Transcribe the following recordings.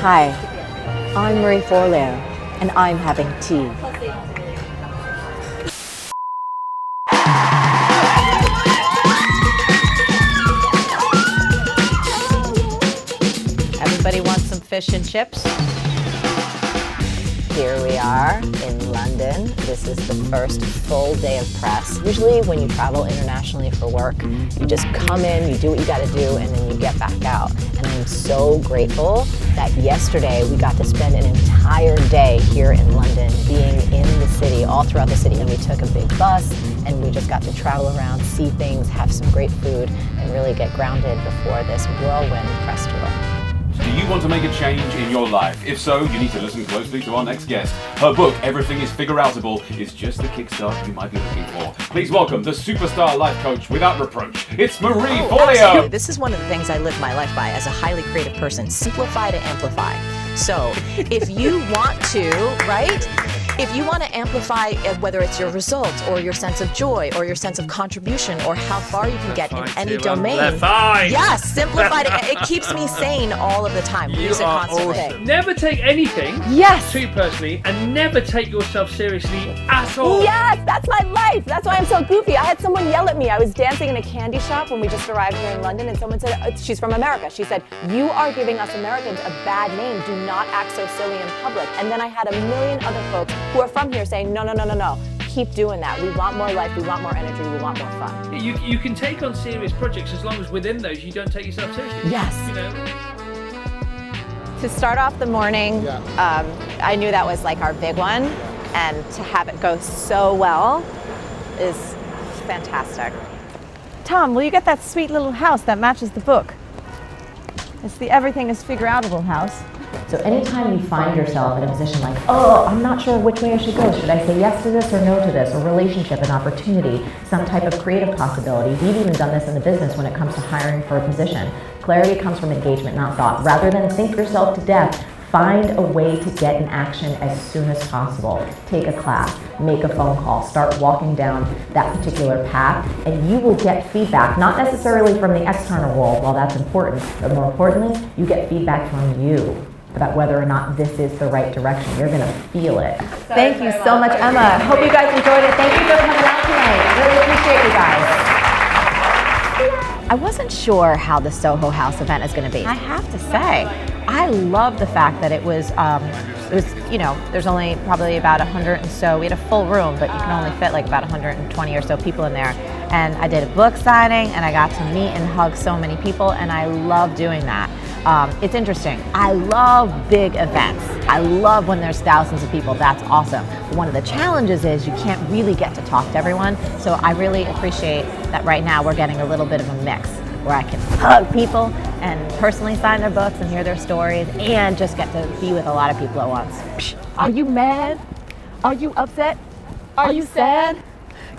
Hi, I'm Marie Forleo, and I'm having tea. Everybody wants some fish and chips? Here we are in London. This is the first full day of press. Usually when you travel internationally for work, you just come in, you do what you gotta do, and then you get back out. And I'm so grateful that yesterday we got to spend an entire day here in London, being in the city, all throughout the city. And we took a big bus and we just got to travel around, see things, have some great food, and really get grounded before this whirlwind press tour. Do you want to make a change in your life? If so, you need to listen closely to our next guest. Her book, Everything is Figureoutable, is just the kickstart you might be looking for. Please welcome the superstar life coach without reproach. It's Marie Forleo. This is one of the things I live my life by as a highly creative person. Simplify to amplify. So if you want to, right? If you want to amplify whether it's your results or your sense of joy or your sense of contribution or how far you can get in any domain. Yes, simplify it. It keeps me sane all of the time. We use it constantly. Awesome. Never take anything too personally and never take yourself seriously at all. Yes, that's my life. That's why I'm so goofy. I had someone yell at me. I was dancing in a candy shop when we just arrived here in London, and someone said, she's from America. She said, "You are giving us Americans a bad name. Do not act so silly in public." And then I had a million other folks who are from here saying, no, keep doing that. We want more life, we want more energy, we want more fun. You can take on serious projects as long as within those you don't take yourself seriously. Yes. You know? To start off the morning, I knew that was like our big one, and to have it go so well is fantastic. Tom, will you get that sweet little house that matches the book? It's the Everything is Figureoutable house. So anytime you find yourself in a position like, oh, I'm not sure which way I should go. Should I say yes to this or no to this? A relationship, an opportunity, some type of creative possibility. We've even done this in the business when it comes to hiring for a position. Clarity comes from engagement, not thought. Rather than think yourself to death, find a way to get in action as soon as possible. Take a class, make a phone call, start walking down that particular path, and you will get feedback, not necessarily from the external world, while that's important, but more importantly, you get feedback from you about whether or not this is the right direction. You're gonna feel it. Thank you so much, Emma. Hope you guys enjoyed it. Thank you for coming out tonight. Really appreciate you guys. I wasn't sure how the Soho House event is gonna be. I have to say, I love the fact that it was, there's only probably about 100 and so. We had a full room, but you can only fit like about 120 or so people in there. And I did a book signing, and I got to meet and hug so many people, and I love doing that. It's interesting. I love big events. I love when there's thousands of people. That's awesome. But one of the challenges is you can't really get to talk to everyone. So I really appreciate that right now we're getting a little bit of a mix where I can hug people and personally sign their books and hear their stories and just get to be with a lot of people at once. Are you mad? Are you upset? Are you sad?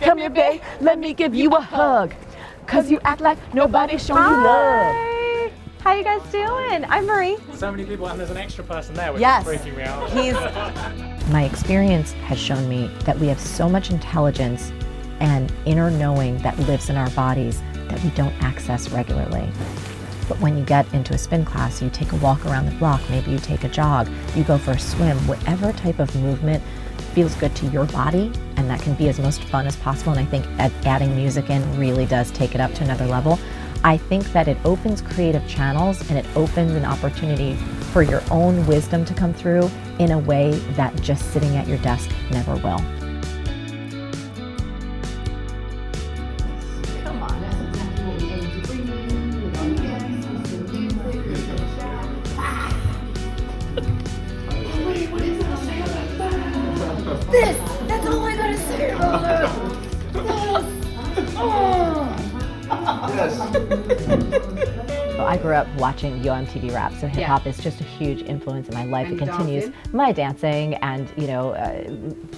Come here, babe. Let me give you a hug. 'Cause you act like nobody's showing you love. How you guys doing? I'm Marie. So many people, and there's an extra person there, which Yes. is freaking me out. My experience has shown me that we have so much intelligence and inner knowing that lives in our bodies that we don't access regularly. But when you get into a spin class, you take a walk around the block, maybe you take a jog, you go for a swim, whatever type of movement feels good to your body, and that can be as most fun as possible. And I think adding music in really does take it up to another level. I think that it opens creative channels and it opens an opportunity for your own wisdom to come through in a way that just sitting at your desk never will. Come on, that's exactly what we're going to bring you. That's all I gotta say about it. Well, I grew up watching Yo MTV Rap, so hip hop is just a huge influence in my life. And it continues my dancing and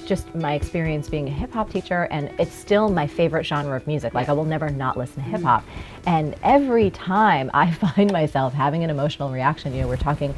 just my experience being a hip hop teacher, and it's still my favorite genre of music. Like I will never not listen to hip hop. And every time I find myself having an emotional reaction, we're talking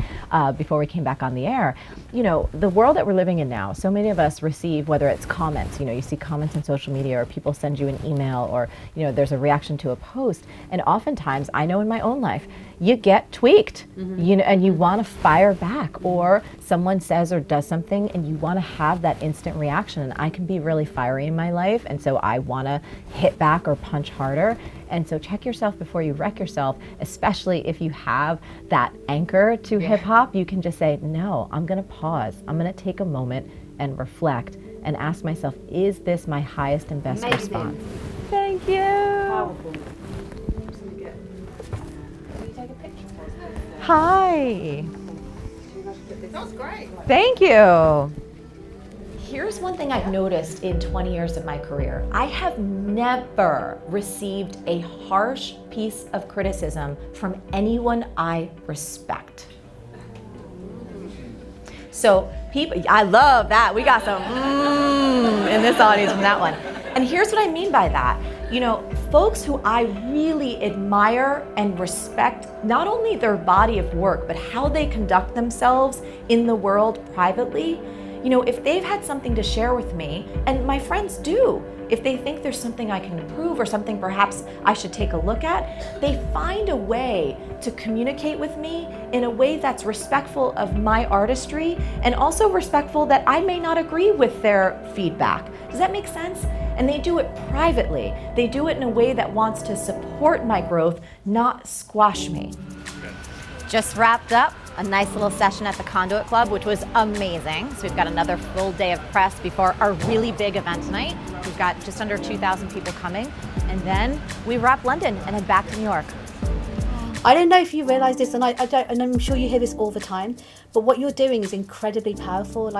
before we came back on the air, the world that we're living in now, so many of us receive, whether it's comments, you see comments on social media, or people send you an email, or, there's a reaction to a post. And oftentimes, I know in my own life, you get tweaked, and you want to fire back, or someone says or does something and you want to have that instant reaction. And I can be really fiery in my life, and so I want to hit back or punch harder. And so check yourself before you wreck yourself, especially if you have that anchor to hip hop. You can just say, no, I'm going to pause. I'm going to take a moment and reflect and ask myself, is this my highest and best response? Thank you. Powerful. Hi. That was great. Thank you. Here's one thing I've noticed in 20 years of my career. I have never received a harsh piece of criticism from anyone I respect. So people, I love that. We got some in this audience from that one. And here's what I mean by that. Folks who I really admire and respect, not only their body of work, but how they conduct themselves in the world privately. If they've had something to share with me, and my friends do, if they think there's something I can improve or something perhaps I should take a look at, they find a way to communicate with me in a way that's respectful of my artistry and also respectful that I may not agree with their feedback. Does that make sense? And they do it privately. They do it in a way that wants to support my growth, not squash me. Just wrapped up a nice little session at the Conduit Club, which was amazing. So we've got another full day of press before our really big event tonight. We've got just under 2,000 people coming. And then we wrap London and head back to New York. I don't know if you realize this, and and I'm sure you hear this all the time, but what you're doing is incredibly powerful.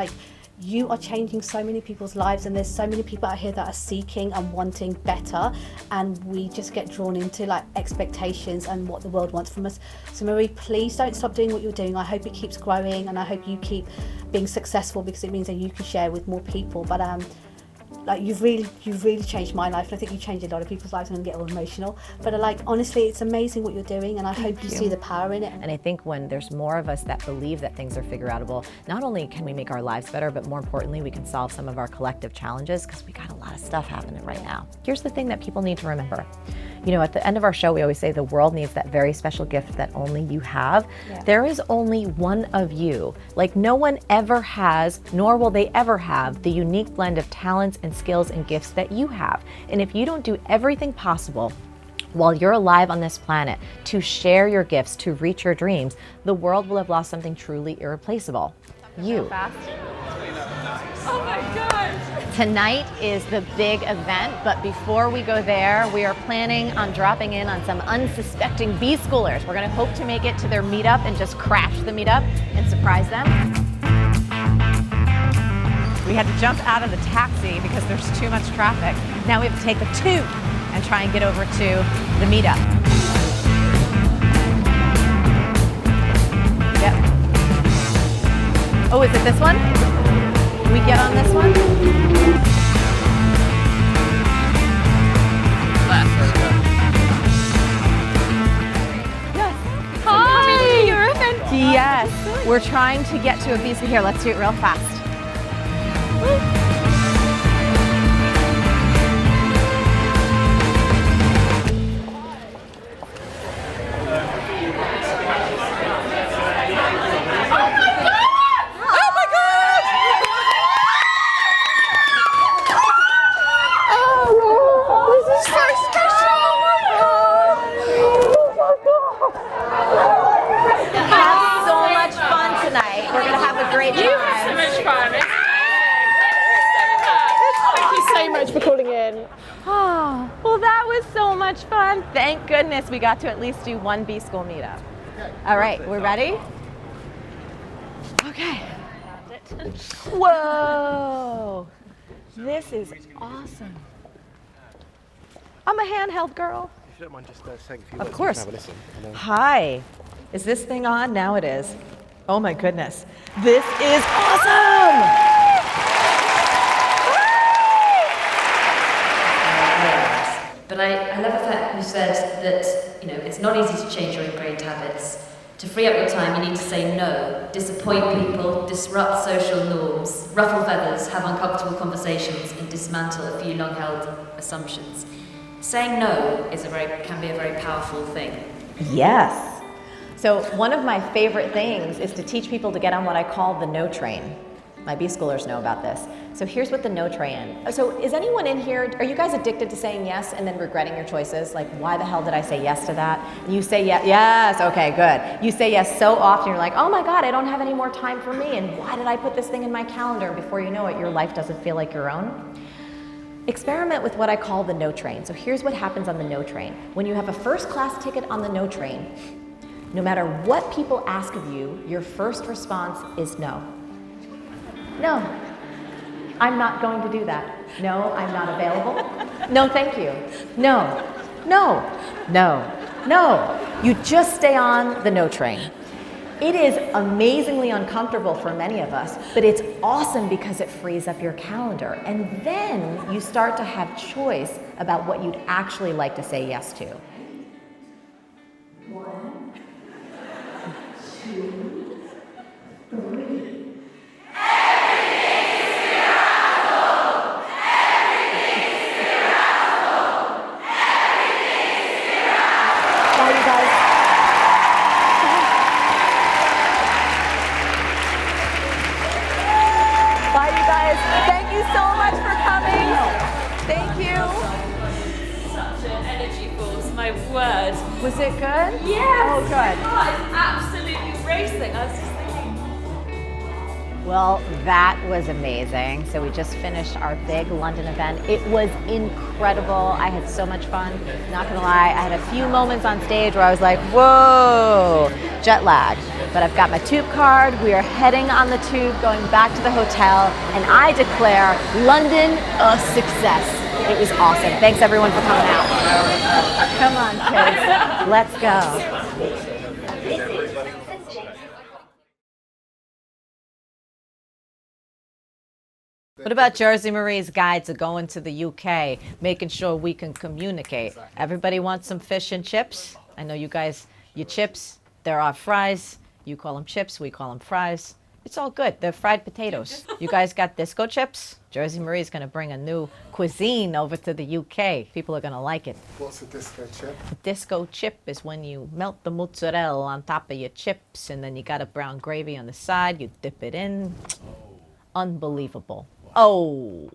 You are changing so many people's lives, and there's so many people out here that are seeking and wanting better, and we just get drawn into expectations and what the world wants from us. So Marie, please don't stop doing what you're doing. I hope it keeps growing, and I hope you keep being successful, because it means that you can share with more people. But you've really changed my life, and I think you changed a lot of people's lives. I'm gonna get all emotional, but honestly, it's amazing what you're doing, and I hope you see the power in it. And I think when there's more of us that believe that things are figureoutable, not only can we make our lives better, but more importantly, we can solve some of our collective challenges, because we got a lot of stuff happening right now. Here's the thing that people need to remember. At the end of our show, we always say the world needs that very special gift that only you have. Yeah. There is only one of you. No one ever has, nor will they ever have, the unique blend of talents and skills and gifts that you have. And if you don't do everything possible while you're alive on this planet to share your gifts, to reach your dreams, the world will have lost something truly irreplaceable. You. Oh my God! Tonight is the big event, but before we go there, we are planning on dropping in on some unsuspecting B-schoolers. We're gonna hope to make it to their meetup and just crash the meetup and surprise them. We had to jump out of the taxi because there's too much traffic. Now we have to take the tube and try and get over to the meetup. Yep. Oh, is it this one? We get on this one? Yes. Hi! Your event. Yes. We're trying to get to a visa here. Let's do it real fast. Thank goodness we got to at least do one B-School meetup. All right, we're ready? Okay. Whoa! This is awesome. I'm a handheld girl. If you don't mind just saying a few words, of course. Have a listen. Hi. Is this thing on? Now it is. Oh my goodness. This is awesome! But I love the fact you said that, you know, it's not easy to change your ingrained habits. To free up your time, you need to say no, disappoint people, disrupt social norms, ruffle feathers, have uncomfortable conversations, and dismantle a few long-held assumptions. Saying no can be a very powerful thing. Yes. So one of my favorite things is to teach people to get on what I call the no train. My B-schoolers know about this. So here's what the no train. So is anyone in here, are you guys addicted to saying yes and then regretting your choices? Like, why the hell did I say yes to that? And you say yes, okay, good. You say yes so often, you're like, oh my God, I don't have any more time for me. And why did I put this thing in my calendar? And before you know it, your life doesn't feel like your own. Experiment with what I call the no train. So here's what happens on the no train. When you have a first class ticket on the no train, no matter what people ask of you, your first response is no. No, I'm not going to do that. No, I'm not available. No, thank you. No, no, no, no. You just stay on the no train. It is amazingly uncomfortable for many of us, but it's awesome because it frees up your calendar. And then you start to have choice about what you'd actually like to say yes to. 1, 2, 3. Word. Was it good? Yes. Oh, good. Oh, it's absolutely racing. I was just thinking. Well, that was amazing. So we just finished our big London event. It was incredible. I had so much fun. Not gonna lie, I had a few moments on stage where I was like, whoa, jet lag. But I've got my tube card. We are heading on the tube, going back to the hotel, and I declare London a success. It was awesome. Thanks everyone for coming out. Come on, kids. Let's go. What about Jersey Marie's guide to going to the UK, making sure we can communicate? Everybody wants some fish and chips. I know you guys, your chips, they're our fries. You call them chips, we call them fries. It's all good. They're fried potatoes. You guys got disco chips? Jersey Marie's going to bring a new cuisine over to the UK. People are going to like it. What's a disco chip? A disco chip is when you melt the mozzarella on top of your chips, and then you got a brown gravy on the side. You dip it in. Unbelievable. Oh.